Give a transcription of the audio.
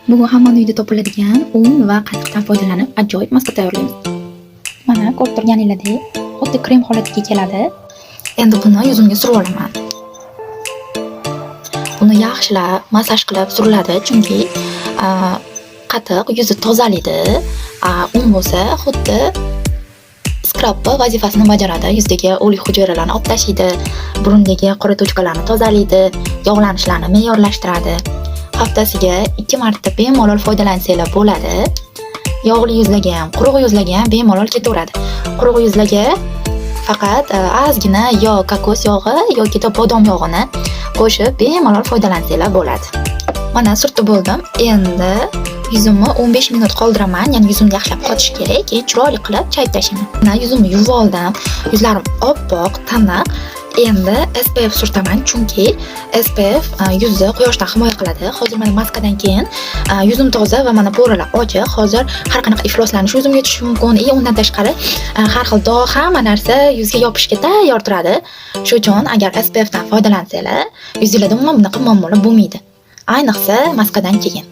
Bugun hamma uyda topiladigan un va qatiqdan foydalanib ajoyib maska tayyorlaymiz. Mana ko'rib turganingizdek, xuddi krem holatiga keladi. Endi buni yuzimga surib olaman. Buni yaxshilab masaj qilib suriladi, chunki qatiq yuzni tozalaydi. Un bo'lsa xuddi skrab vazifasini bajaradi. Yuzdagi o'lik hujayralarni olib tashlaydi, burundagi qora tochkalarni tozalaydi, yog'lanishlarni me'yorlashtiradi. Haftasiga 2 marta bemalol foydalansanglar bo'ladi. Yog'li yuzlarga ham, quruq yuzlarga ham bemalol ketaveradi. Quruq yuzlarga faqat ozgina yo kokos yog'i yoki bodom yog'ini qo'shib bemalol foydalansanglar bo'ladi. Mana surtib bo'ldim. Endi yuzimni 15 minut qoldiraman, ya'ni yuzimni yaxshilab qotish kerak, keyin chiroyli qilib chayib tashlayman. Mana yuzimni yuvib oldim. Yuzlarim oppoq, tiniq. Endi SPF surtaman, chunki SPF yuzni quyoshdan himoya qiladi. Hozir mana maskadan keyin yuzim toza va mana po'ralar ochiq. Hozir har qanaqa ifloslanish yuzimga tushishi mumkin. Undan tashqari har xil dog', hamma narsa yuzga yopishga tayyor turadi. Shuning uchun agar SPF dan foydalansanglar, yuzingizda umuman bunaqa muammolar bo'lmaydi. Ayniqsa maskadan keyin.